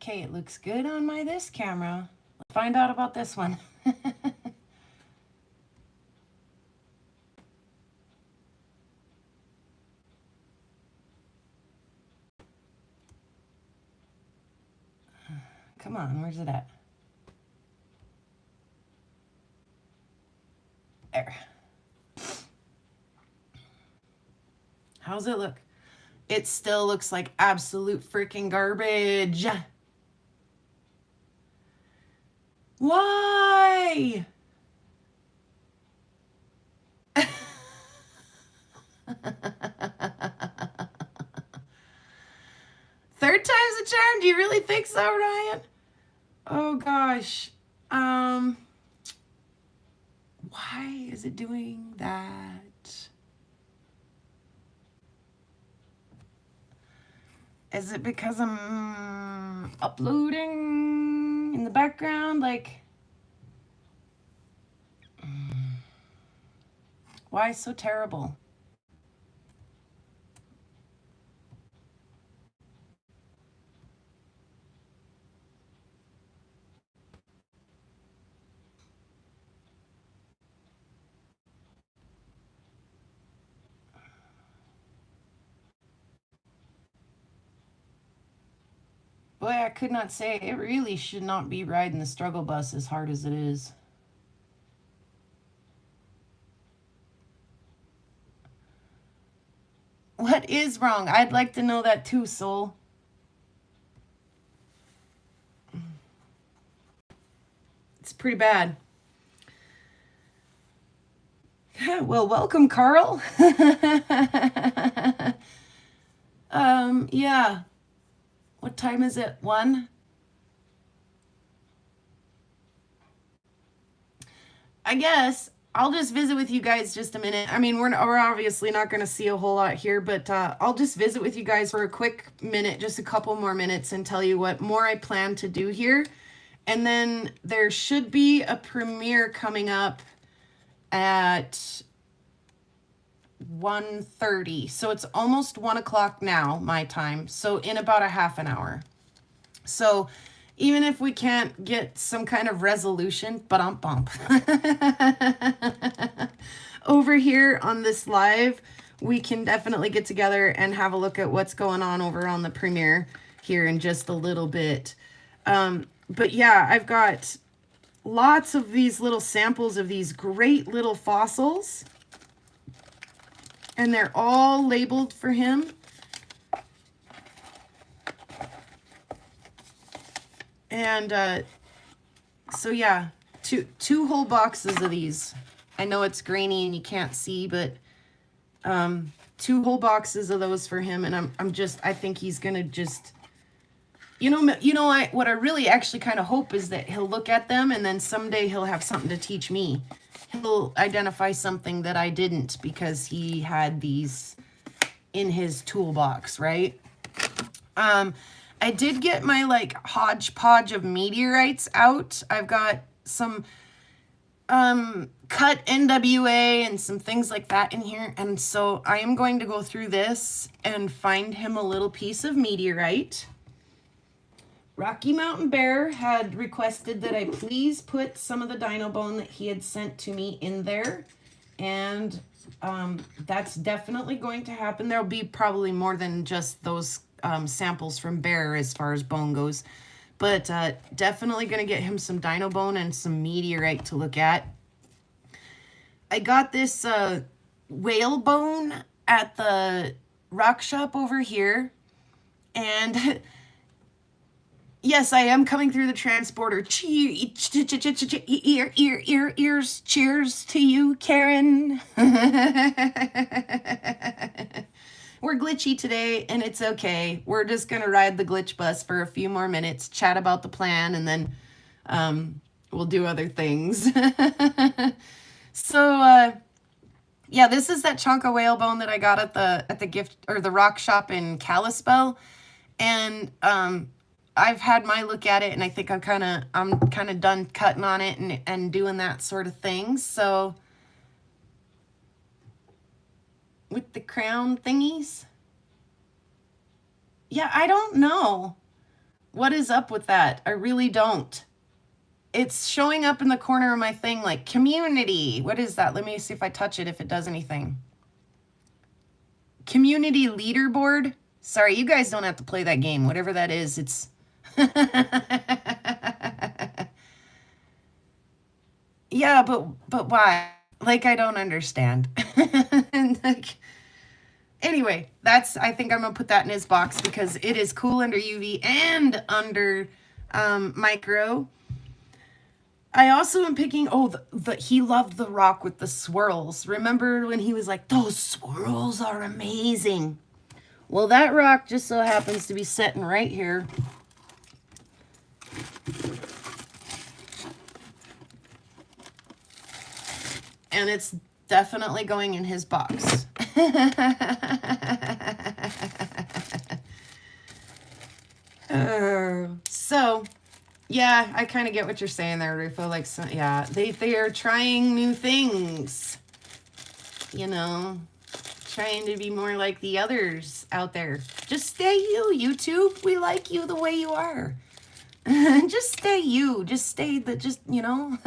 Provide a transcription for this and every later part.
Okay, it looks good on my this camera. Let's find out about this one. Come on, where's it at? There. How's it look? It still looks like absolute freaking garbage. Why? Third time's a charm? Do you really think so, Ryan? Oh gosh. Why is it doing that? Is it because I'm uploading in the background? Like, why so terrible? Boy, I could not say. It really should not be riding the struggle bus as hard as it is. What is wrong? I'd like to know that too, Soul. It's pretty bad. Well, welcome, Carl. Yeah. What time is it? 1? I guess I'll just visit with you guys just a minute. I mean, we're obviously not going to see a whole lot here, but I'll just visit with you guys for a quick minute, just a couple more minutes, and tell you what more I plan to do here. And then there should be a premiere coming up at 1:30. So it's almost 1 o'clock now, my time. So in about a half an hour. So even if we can't get some kind of resolution, bump over here on this live, we can definitely get together and have a look at what's going on over on the premiere here in just a little bit. But yeah, I've got lots of these little samples of these great little fossils, and they're all labeled for him. And so yeah, two whole boxes of these. I know it's grainy and you can't see, but 2 whole boxes of those for him. And I think he's gonna just, what I really actually kind of hope is that he'll look at them and then someday he'll have something to teach me. He'll identify something that I didn't because he had these in his toolbox, right? I did get my hodgepodge of meteorites out. I've got some cut NWA and some things like that in here. And so I am going to go through this and find him a little piece of meteorite. Rocky Mountain Bear had requested that I please put some of the dino bone that he had sent to me in there. And that's definitely going to happen. There'll be probably more than just those samples from Bear as far as bone goes. But definitely going to get him some dino bone and some meteorite to look at. I got this whale bone at the rock shop over here. And yes, I am coming through the transporter. Ears, cheers to you, Karen. We're glitchy today, and it's okay. We're just going to ride the glitch bus for a few more minutes, chat about the plan, and then we'll do other things. So, yeah, this is that chunk of whale bone that I got at the gift or the rock shop in Kalispell, and I've had my look at it, and I think I'm kind of done cutting on it and doing that sort of thing. So with the crown thingies, yeah, I don't know. What is up with that? I really don't. It's showing up in the corner of my thing like community. What is that? Let me see if I touch it, if it does anything. Community leaderboard. Sorry, you guys don't have to play that game. Whatever that is, it's... Yeah, but why? Like, I don't understand. And like, anyway, I think I'm gonna put that in his box because it is cool under UV and under micro. I also am picking, he loved the rock with the swirls. Remember when he was like, those swirls are amazing. Well, that rock just so happens to be sitting right here. And it's definitely going in his box. So, yeah, I kind of get what you're saying there, Rufo. Like, so, yeah, they are trying new things. You know, trying to be more like the others out there. Just stay you, YouTube. We like you the way you are. Just stay you. Just stay you know.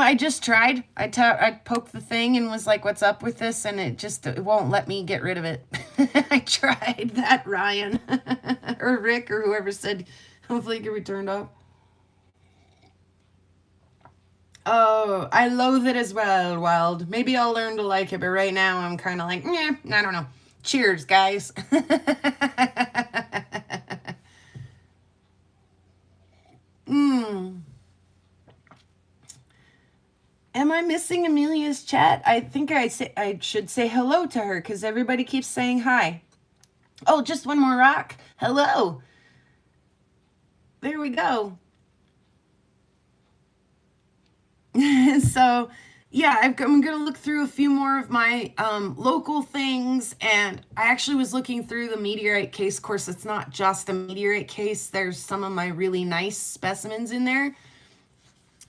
I just tried. I poked the thing and was like, what's up with this? And it won't let me get rid of it. I tried that, Ryan. Or Rick, or whoever said, hopefully it can be turned off. Oh, I loathe it as well, Wild. Maybe I'll learn to like it, but right now I'm kind of like, I don't know. Cheers, guys. Am I missing Amelia's chat? I think I should say hello to her because everybody keeps saying hi. Oh, just one more rock. Hello. There we go. So, yeah, I'm going to look through a few more of my local things. And I actually was looking through the meteorite case. Of course, it's not just a meteorite case. There's some of my really nice specimens in there.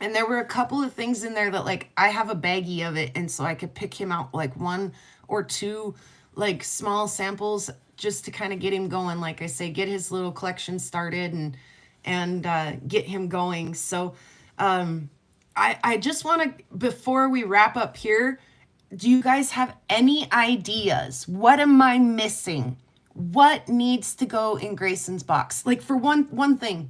And there were a couple of things in there that, like, I have a baggie of it. And so I could pick him out, like, 1 or 2, like, small samples just to kind of get him going. Like I say, get his little collection started and get him going. So I just want to, before we wrap up here, do you guys have any ideas? What am I missing? What needs to go in Grayson's box? Like, for one thing,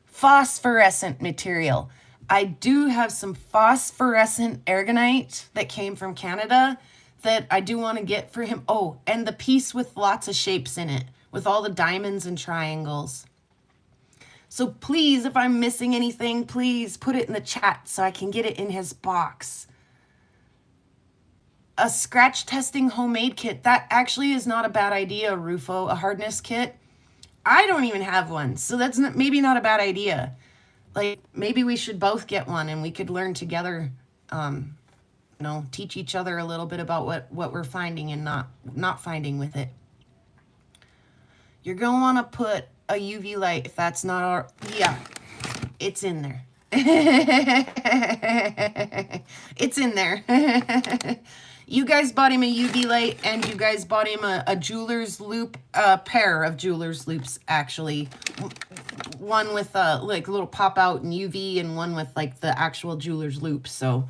phosphorescent material. I do have some phosphorescent aragonite that came from Canada that I do want to get for him. Oh, and the piece with lots of shapes in it, with all the diamonds and triangles. So please, if I'm missing anything, please put it in the chat so I can get it in his box. A scratch testing homemade kit. That actually is not a bad idea, Rufo. A hardness kit. I don't even have one, so that's maybe not a bad idea. Like, maybe we should both get one and we could learn together, teach each other a little bit about what we're finding and not finding with it. You're going to want to put a UV light if that's not our... Yeah, it's in there. It's in there. You guys bought him a UV light, and you guys bought him a jeweler's loop, a pair of jeweler's loops, actually. One with like a little pop out and UV, and one with like the actual jeweler's loop. So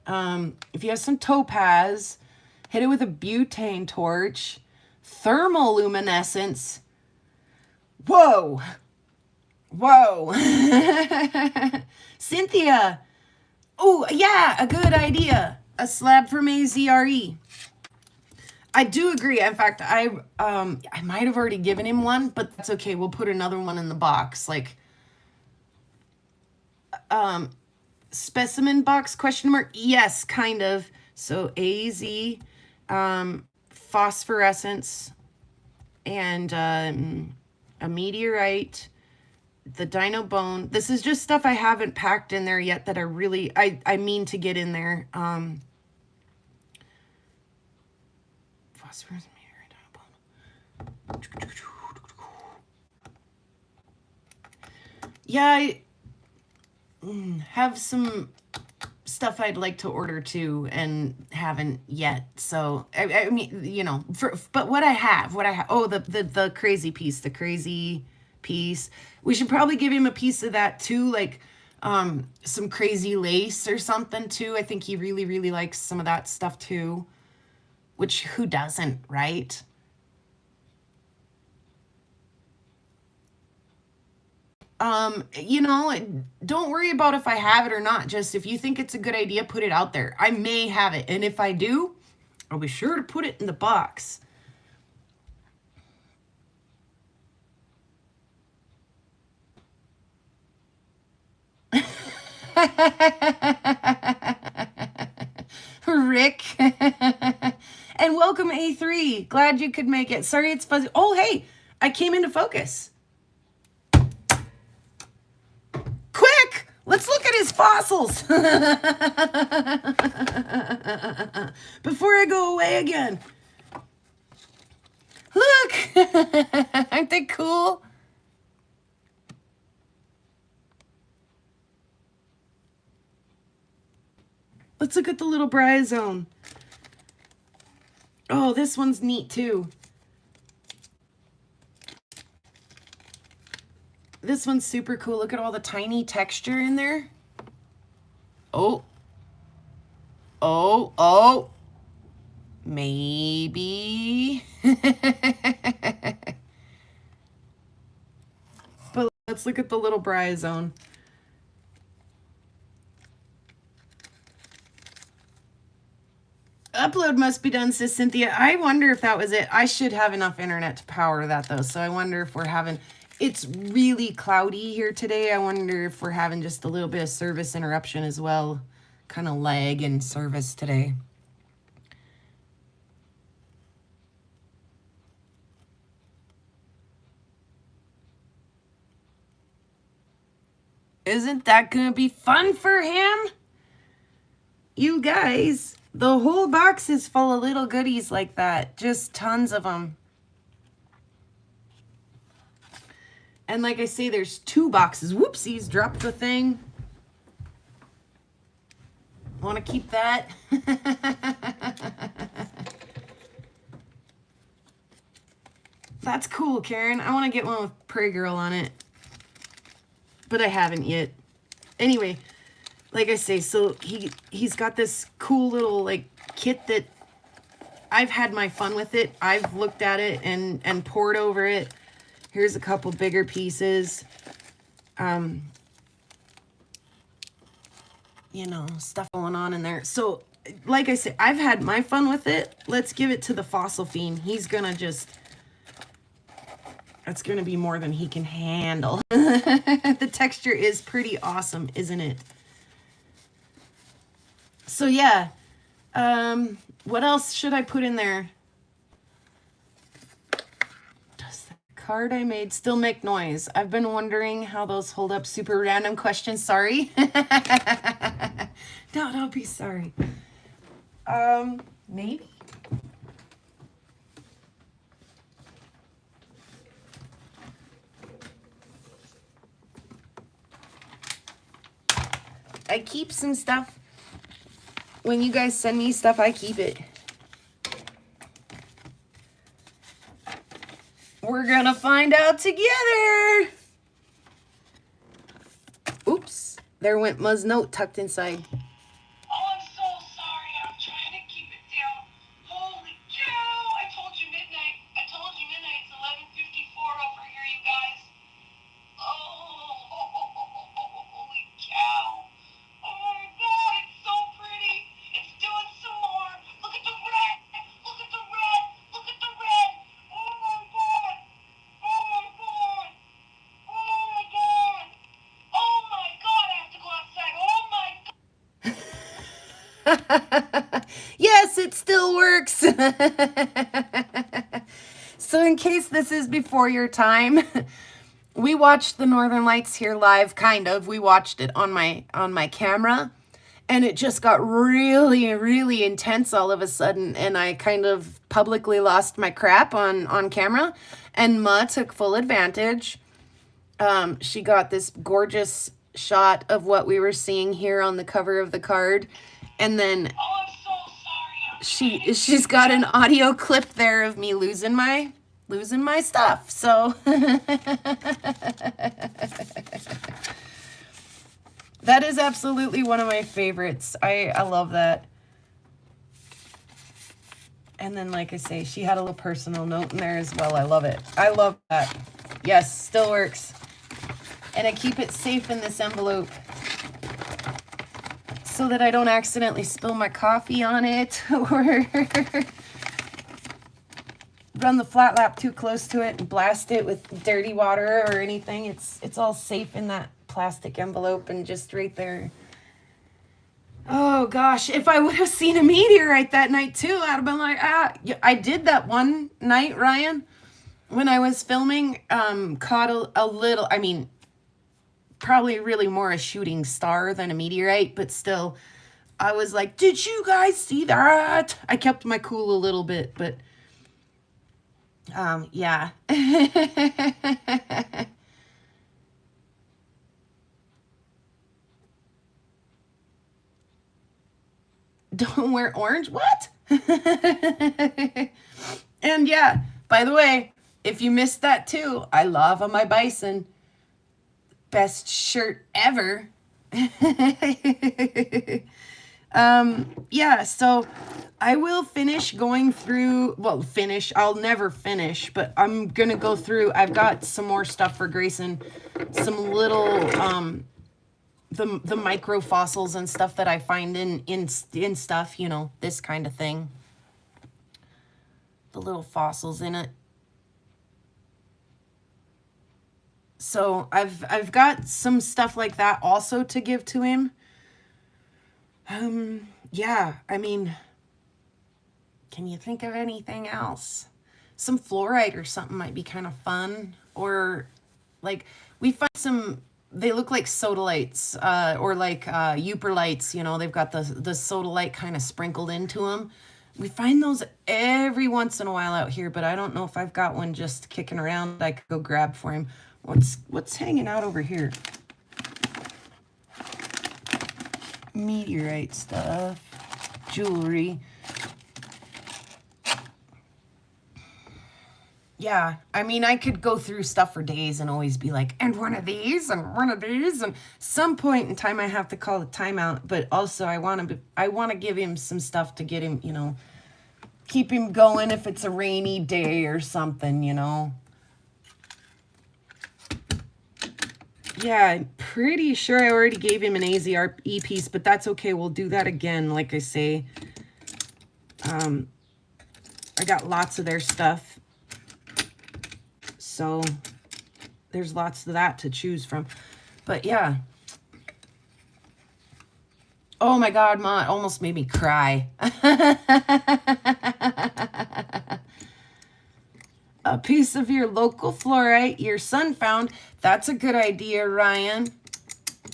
if you have some topaz, hit it with a butane torch, thermal luminescence. Whoa. Cynthia. Oh, yeah, a good idea. A slab from AZRE. I do agree. In fact, I might have already given him one, but that's okay. We'll put another one in the box. Like, specimen box, question mark? Yes, kind of. So AZ, phosphorescence, and a meteorite, the dino bone. This is just stuff I haven't packed in there yet that I mean to get in there. Phosphorus, meteorite, dino bone. Yeah, I have some stuff I'd like to order too and haven't yet. So I mean, you know, but what I have, oh, the crazy piece, we should probably give him a piece of that too, like some crazy lace or something too. I think he really likes some of that stuff too, which who doesn't, right? You know, don't worry about if I have it or not. Just if you think it's a good idea, put it out there. I may have it, and if I do, I'll be sure to put it in the box. Rick. And welcome, A3. Glad you could make it. Sorry it's fuzzy. Oh, hey, I came into focus. Quick, let's look at his fossils before I go away again. Look, aren't they cool? Let's look at the little bryozoan. Oh, this one's neat too. This one's super cool. Look at all the tiny texture in there. Oh. Oh, oh. Maybe. But let's look at the little bryozoan. Upload must be done, says Cynthia. I wonder if that was it. I should have enough internet to power that though. So I wonder if we're having, it's really cloudy here today. I wonder if we're having just a little bit of service interruption as well. Kind of lag in service today. Isn't that gonna be fun for him? You guys, the whole box is full of little goodies like that. Just tons of them. And like I say, there's 2 boxes. Whoopsies, dropped the thing. Want to keep that? That's cool, Karen. I want to get one with Prairie Girl on it. But I haven't yet. Anyway, like I say, so he's got this cool little like kit that I've had my fun with it. I've looked at it and poured over it. Here's a couple bigger pieces. You know, stuff going on in there. So, like I said, I've had my fun with it. Let's give it to the Fossil Fiend. He's gonna just... That's gonna be more than he can handle. The texture is pretty awesome, isn't it? So, yeah. What else should I put in there? Card I made still make noise? I've been wondering how those hold up. Super random question. Sorry. No, don't be sorry. Maybe. I keep some stuff. When you guys send me stuff, I keep it. We're gonna find out together. Oops, there went Ma's note tucked inside. Oh, I'm so sorry. I'm trying to keep it down. Holy cow! I told you midnight. It's 11:54 over here, you guys. Oh, holy cow! Oh my God, it's so pretty. It's doing some more. Look at the red. Look at the red. Look at the red. Oh my God. Oh my God. Oh my God. Oh my God. I have to go outside. Oh my God. Yes, it still works. So in case this is before your time, we watched the Northern Lights here live, kind of. We watched it on my camera, and it just got really intense all of a sudden, and I kind of publicly lost my crap on camera, and Ma took full advantage. She got this gorgeous shot of what we were seeing here on the cover of the card. And then Oh, I'm so sorry. she's got an audio clip there of me losing my stuff. So that is absolutely one of my favorites. I love that. And then, like I say, she had a little personal note in there as well. I love it. I love that. Yes, still works. And I keep it safe in this envelope so that I don't accidentally spill my coffee on it or run the flat lap too close to it and blast it with dirty water or anything. It's all safe in that plastic envelope and just right there. Oh gosh, if I would have seen a meteorite that night too, I'd have been like, I did that one night, Ryan, when I was filming, caught a little, I mean, probably really more a shooting star than a meteorite, but still, I was like, did you guys see that? I kept my cool a little bit, but, yeah. Don't wear orange? What? And yeah, by the way, if you missed that too, I love my bison. Best shirt ever. Yeah, so I will finish going through, well, I'll never finish, but I'm gonna go through, I've got some more stuff for Grayson, some little, the micro fossils and stuff that I find in stuff, you know, this kind of thing. The little fossils in it. So I've got some stuff like that also to give to him. Yeah, I mean, can you think of anything else? Some fluorite or something might be kind of fun. Or like we find some, they look like sodalites, or like euperlites, you know, they've got the sodalite kind of sprinkled into them. We find those every once in a while out here, but I don't know if I've got one just kicking around I could go grab for him. What's hanging out over here? Meteorite stuff, jewelry. Yeah, I mean, I could go through stuff for days and always be like, and one of these, and one of these, and some point in time I have to call a timeout. But also, I want to give him some stuff to get him, you know, keep him going if it's a rainy day or something, you know. Yeah, I'm pretty sure I already gave him an AZRE piece, but that's okay. We'll do that again, like I say. I got lots of their stuff. So there's lots of that to choose from. But yeah. Oh my God, Ma, it almost made me cry. A piece of your local fluorite your son found. That's a good idea, Ryan.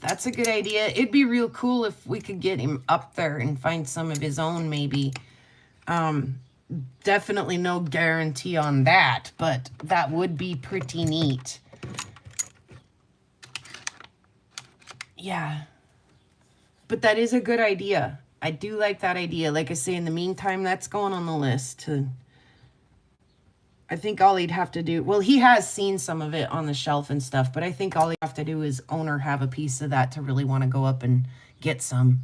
That's a good idea. It'd be real cool if we could get him up there and find some of his own, maybe. Definitely no guarantee on that, but that would be pretty neat. Yeah. But that is a good idea. I do like that idea. Like I say, in the meantime, that's going on the list to... I think all he'd have to do, well, he has seen some of it on the shelf and stuff, but I think all he'd have to do is own or have a piece of that to really want to go up and get some.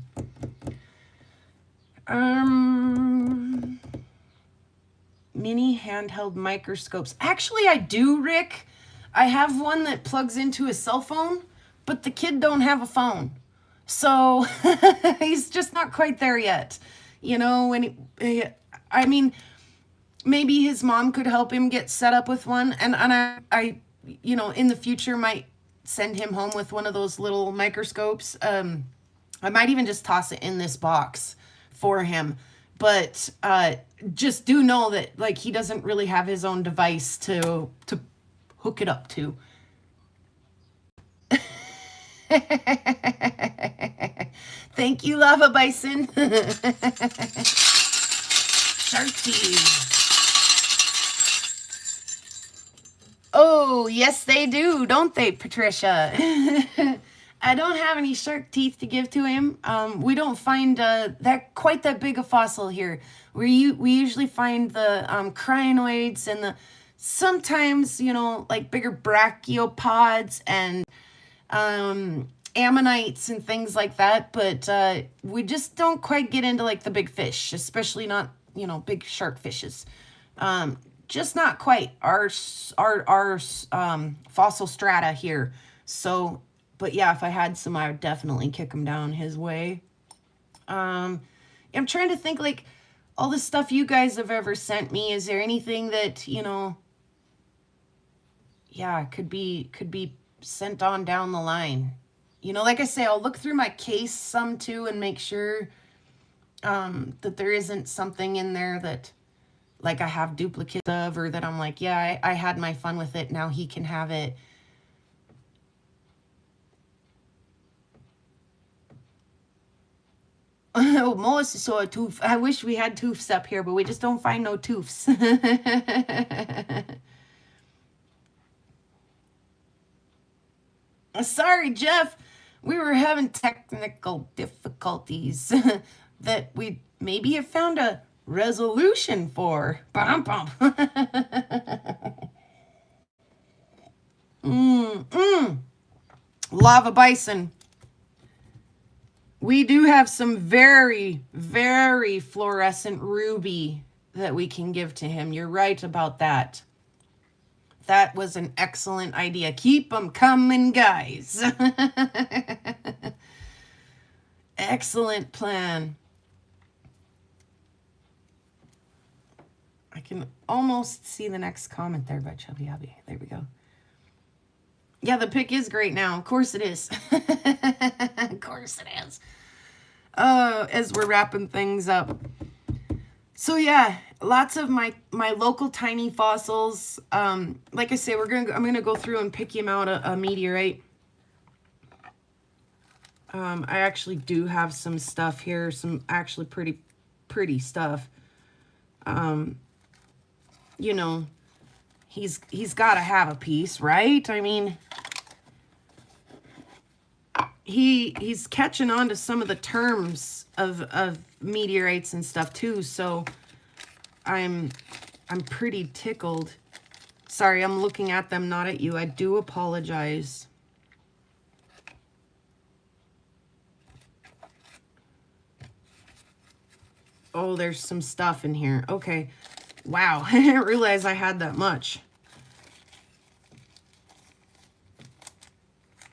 Mini handheld microscopes. Actually, I do, Rick. I have one that plugs into a cell phone, but the kid don't have a phone. So he's just not quite there yet. You know, I mean... Maybe his mom could help him get set up with one. And I, you know, in the future might send him home with one of those little microscopes. I might even just toss it in this box for him. But just do know that, like, he doesn't really have his own device to hook it up to. Thank you, Lava Bison. Sharky. Oh, yes, they do, don't they, Patricia? I don't have any shark teeth to give to him. We don't find that big a fossil here. We usually find the crinoids and the sometimes, you know, like bigger brachiopods and ammonites and things like that, but we just don't quite get into like the big fish, especially not, you know, big shark fishes. Just not quite our fossil strata here. So, but yeah, if I had some, I would definitely kick them down his way. I'm trying to think, like, all the stuff you guys have ever sent me. Is there anything that, you know, yeah, could be sent on down the line? You know, like I say, I'll look through my case some too and make sure that there isn't something in there that, like, I have duplicates of, or that I'm like, yeah, I had my fun with it, now he can have it. Oh, Melissa saw a tooth. I wish we had toofs up here, but we just don't find no toofs. Sorry, Jeff. We were having technical difficulties that we maybe have found a resolution for. Bum, bum. Lava bison. We do have some very, very fluorescent ruby that we can give to him. You're right about that. That was an excellent idea. Keep them coming, guys. Excellent plan. I can almost see the next comment there by Chubby Abby. There we go. Yeah, the pick is great now. Of course it is. Of course it is. As we're wrapping things up. So yeah, lots of my local tiny fossils. Like I say, I'm gonna go through and pick him out a meteorite. I actually do have some stuff here, some actually pretty stuff. You know, he's got to have a piece, right? I mean, he's catching on to some of the terms of meteorites and stuff too, so I'm pretty tickled. Sorry, I'm looking at them, not at you. I do apologize. Oh, there's some stuff in here. Okay. Wow, I didn't realize I had that much.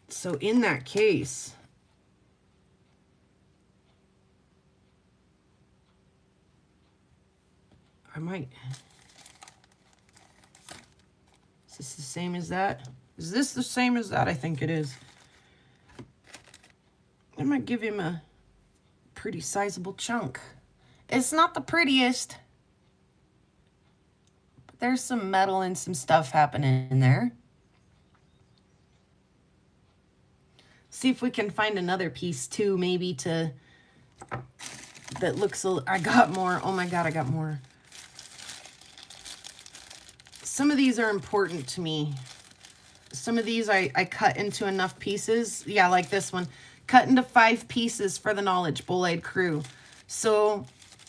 So in that case, I might... Is this the same as that? Is this the same as that? I think it is. I might give him a pretty sizable chunk. It's not the prettiest, but there's some metal and some stuff happening in there. See if we can find another piece too, maybe to... that looks a... I got more. Oh my God, I got more. Some of these are important to me. Some of these I cut into enough pieces. Yeah, like this one. Cut into 5 pieces for the Knowledge Bolide crew. So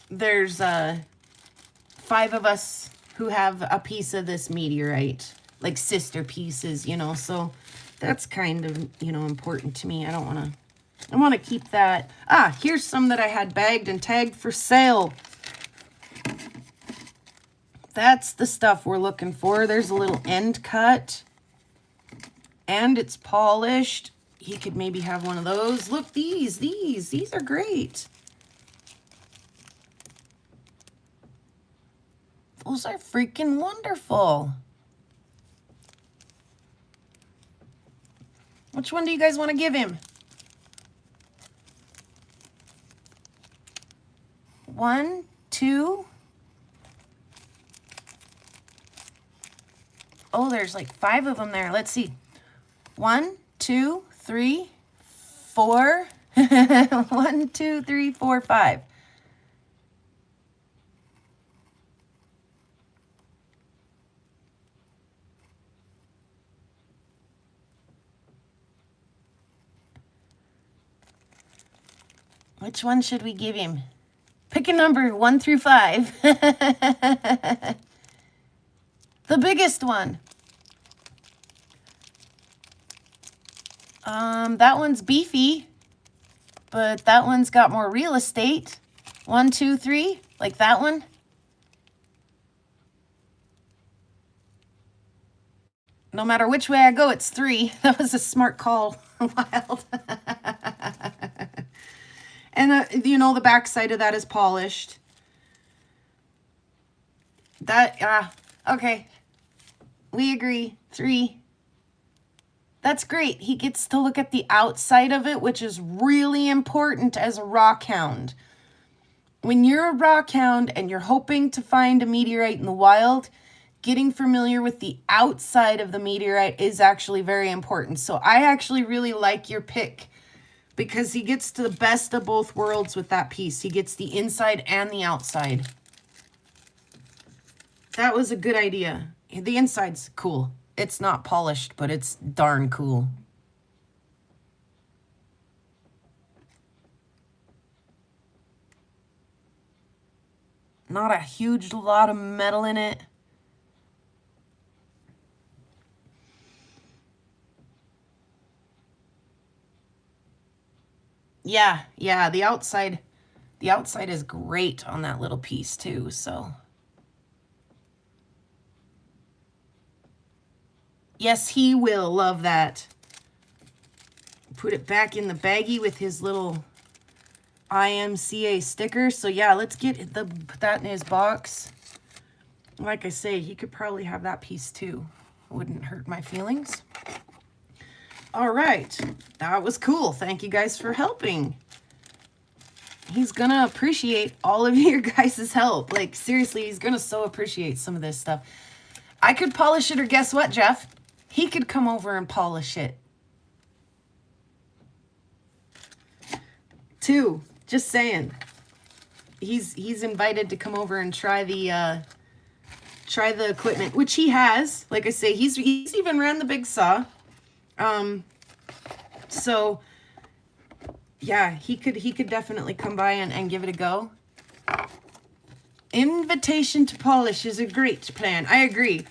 there's 5 of us who have a piece of this meteorite. Like sister pieces, you know. So that's kind of, you know, important to me. I want to keep that. Ah, here's some that I had bagged and tagged for sale. That's the stuff we're looking for. There's a little end cut. And it's polished. He could maybe have one of those. Look, these are great. Those are freaking wonderful. Which one do you guys want to give him? 1, 2. Oh, there's like 5 of them there. Let's see. 1, 2, 3, 4. 1, 2, 3, 4, 5. Which one should we give him? Pick a number 1 through 5. The biggest one. That one's beefy, but that one's got more real estate. 1, 2, 3, like that one. No matter which way I go, it's 3. That was a smart call, Wild. And, you know, the back side of that is polished. That, okay. We agree. 3. That's great. He gets to look at the outside of it, which is really important as a rock hound. When you're a rock hound and you're hoping to find a meteorite in the wild, getting familiar with the outside of the meteorite is actually very important. So I actually really like your pick because he gets to the best of both worlds with that piece. He gets the inside and the outside. That was a good idea. The inside's cool. It's not polished, but it's darn cool. Not a huge lot of metal in it. Yeah, the outside is great on that little piece too, so. Yes, he will love that. Put it back in the baggie with his little IMCA sticker. So yeah, let's put that in his box. Like I say, he could probably have that piece too. Wouldn't hurt my feelings. All right, that was cool. Thank you guys for helping. He's gonna appreciate all of your guys' help. Like seriously, he's gonna so appreciate some of this stuff. I could polish it, or guess what, Jeff? He could come over and polish it. 2, just saying. He's invited to come over and try the equipment, which he has. Like I say, he's even ran the big saw. So yeah, he could definitely come by and give it a go. Invitation to polish is a great plan. I agree.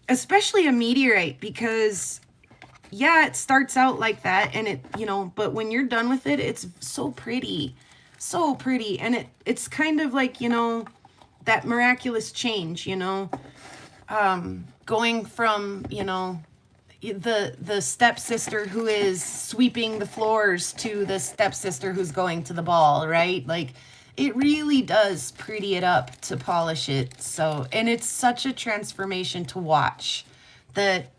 Especially a meteorite, because yeah, it starts out like that and it, you know, but when you're done with it, it's so pretty. So pretty. And it's kind of like, you know, that miraculous change, you know, going from, you know, the stepsister who is sweeping the floors to the stepsister who's going to the ball, right? Like, it really does pretty it up to polish it. So, and it's such a transformation to watch that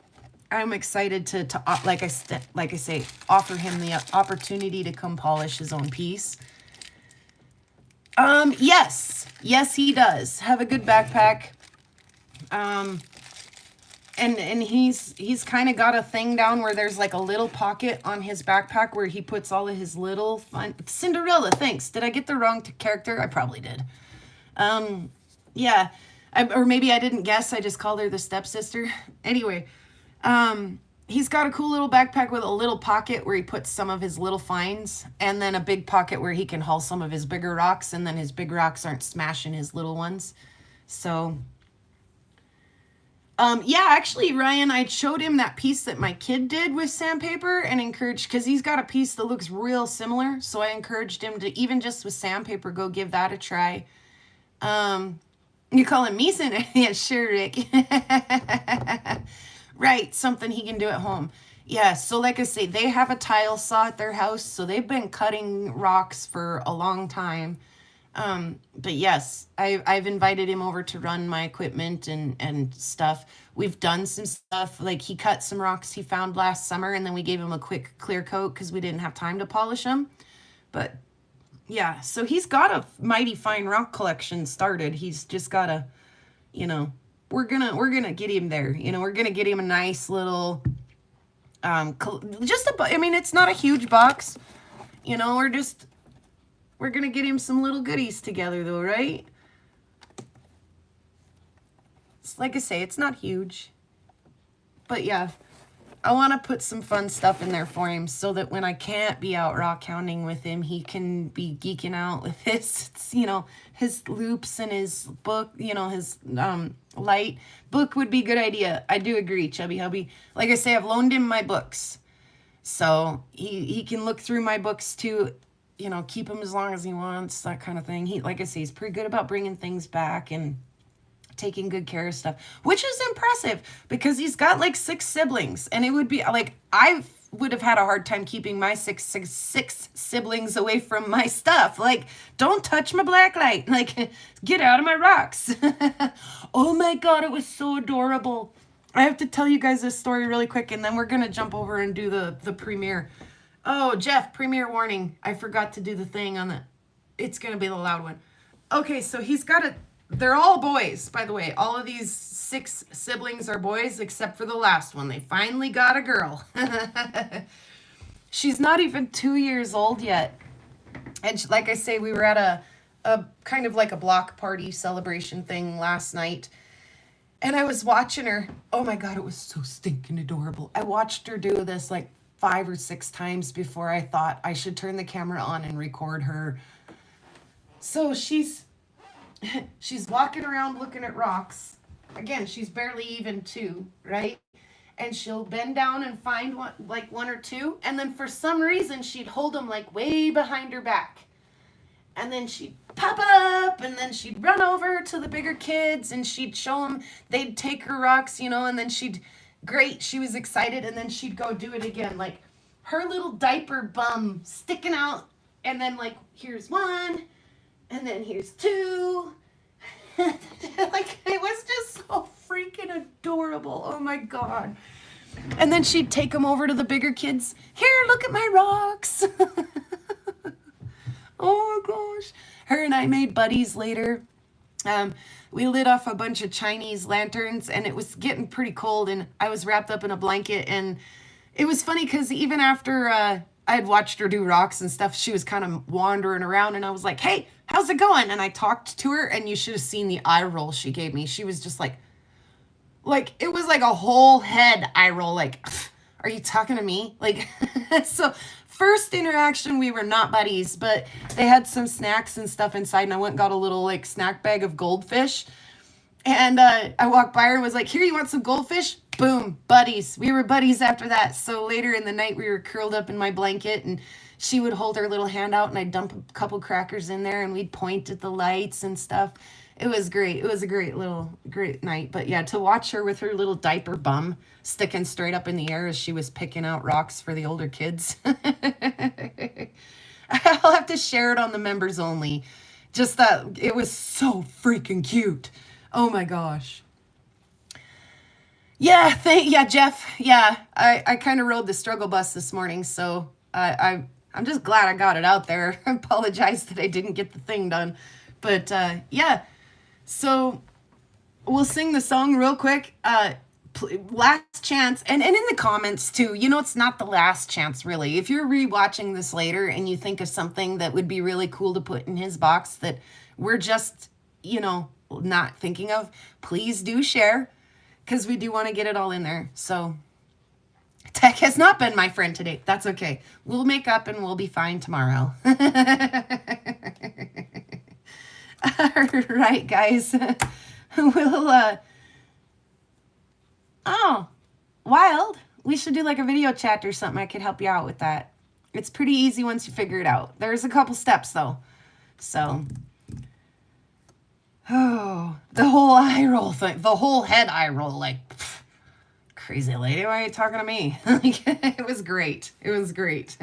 I'm excited to like I say, offer him the opportunity to come polish his own piece. Yes, he does have a good backpack. And he's kind of got a thing down where there's like a little pocket on his backpack where he puts all of his little fun. Cinderella, thanks. Did I get the wrong character? I probably did. Yeah. Or maybe I didn't guess. I just called her the stepsister. Anyway, he's got a cool little backpack with a little pocket where he puts some of his little finds, and then a big pocket where he can haul some of his bigger rocks, and then his big rocks aren't smashing his little ones. So yeah, actually, Ryan, I showed him that piece that my kid did with sandpaper and encouraged, because he's got a piece that looks real similar. So I encouraged him to, even just with sandpaper, go give that a try. You calling me Mason? Yeah, sure, Rick. Right, something he can do at home. Yeah, so like I say, they have a tile saw at their house, so they've been cutting rocks for a long time. But yes, I've invited him over to run my equipment and stuff. We've done some stuff, like he cut some rocks he found last summer, and then we gave him a quick clear coat because we didn't have time to polish them. But yeah, so he's got a mighty fine rock collection started. He's just gotta, you know, we're gonna get him there. You know, we're gonna get him a nice little, I mean, it's not a huge box. You know, we're gonna get him some little goodies together though, right? It's, like I say, it's not huge. But yeah, to put some fun stuff in there for him so that when I can't be out rock hounding with him, he can be geeking out with his, his loops and his book, his light. Book would be a good idea. I do agree, Chubby Hubby. Like I say, I've loaned him my books. So he can look through my books too, keep them as long as he wants, that kind of thing. Like I say, he's pretty good about bringing things back and taking good care of stuff, which is impressive because he's got like 6 siblings, and it would be like I would have had a hard time keeping my six siblings away from my stuff. Like, don't touch my black light. Like, get out of my rocks. Oh my God, it was so adorable. I have to tell you guys this story really quick, and then we're gonna jump over and do the premiere. Oh, Jeff, premiere warning. I forgot to do the thing on the. It's gonna be the loud one. Okay, so he's got a. They're all boys, by the way. All of these 6 siblings are boys, except for the last one. They finally got a girl. She's not even 2 years old yet. And like I say, we were at a kind of like a block party celebration thing last night. And I was watching her. Oh my God, it was so stinking adorable. I watched her do this like 5 or 6 times before I thought I should turn the camera on and record her. So she's walking around looking at rocks. Again, she's barely even 2, right? And she'll bend down and find one or 2. And then for some reason, she'd hold them like way behind her back. And then she'd pop up, and then she'd run over to the bigger kids, and she'd show them, they'd take her rocks, and then she was excited, and then she'd go do it again. Like, her little diaper bum sticking out, and then like, here's 1, and then here's 2. Like, it was just so freaking adorable. Oh my God. And then she'd take them over to the bigger kids. Here, look at my rocks. Oh my gosh. Her and I made buddies later. We lit off a bunch of Chinese lanterns, and it was getting pretty cold, and I was wrapped up in a blanket, and it was funny because even after I had watched her do rocks and stuff, she was kind of wandering around, and I was like, hey, how's it going? And I talked to her, and you should have seen the eye roll she gave me. She was just like it was like a whole head eye roll. Like, are you talking to me? Like, so first interaction, we were not buddies, but they had some snacks and stuff inside, and I went and got a little like snack bag of goldfish. And I walked by her and was like, here, you want some goldfish? Boom, buddies. We were buddies after that. So later in the night, we were curled up in my blanket, and she would hold her little hand out, and I'd dump a couple crackers in there, and we'd point at the lights and stuff. It was great. It was a great night. But yeah, to watch her with her little diaper bum sticking straight up in the air as she was picking out rocks for the older kids. I'll have to share it on the members only. Just that it was so freaking cute. Oh my gosh. Yeah, Jeff. Yeah, I kind of rode the struggle bus this morning, so I'm just glad I got it out there. I apologize that I didn't get the thing done. But yeah, so we'll sing the song real quick. Last chance, and in the comments too, it's not the last chance really. If you're rewatching this later and you think of something that would be really cool to put in his box that we're just, not thinking of, please do share, because we do want to get it all in there. So tech has not been my friend today. That's okay. We'll make up and we'll be fine tomorrow. All right, guys. We'll oh, wild. We should do like a video chat or something. I could help you out with that. It's pretty easy once you figure it out. There's a couple steps though. So, oh, the whole eye roll thing, the whole head eye roll, like, pff, crazy lady, why are you talking to me? Like, it was great. It was great.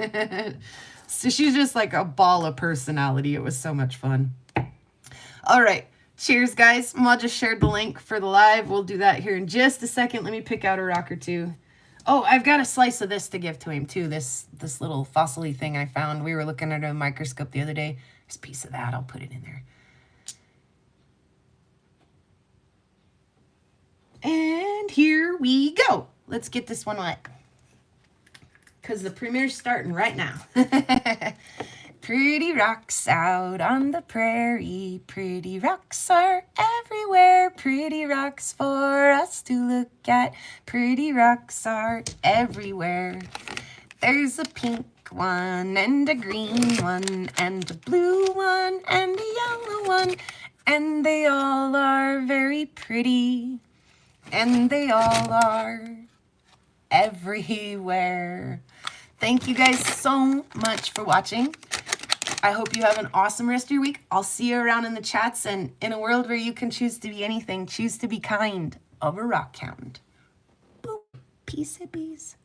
So she's just like a ball of personality. It was so much fun. All right. Cheers, guys. Ma just shared the link for the live. We'll do that here in just a second. Let me pick out a rock or two. Oh, I've got a slice of this to give to him, too. This little fossil-y thing I found. We were looking at a microscope the other day. There's a piece of that. I'll put it in there. And here we go. Let's get this one wet, because the premiere's starting right now. Pretty rocks out on the prairie. Pretty rocks are everywhere. pretty rocks for us to look at. Pretty rocks are everywhere. There's a pink one and a green one and a blue one and a yellow one, and they all are very pretty, and they all are everywhere. Thank you guys so much for watching. I hope you have an awesome rest of your week. I'll see you around in the chats, and in a world where you can choose to be anything, choose to be kind of a rock hound. Boop. Peace hippies.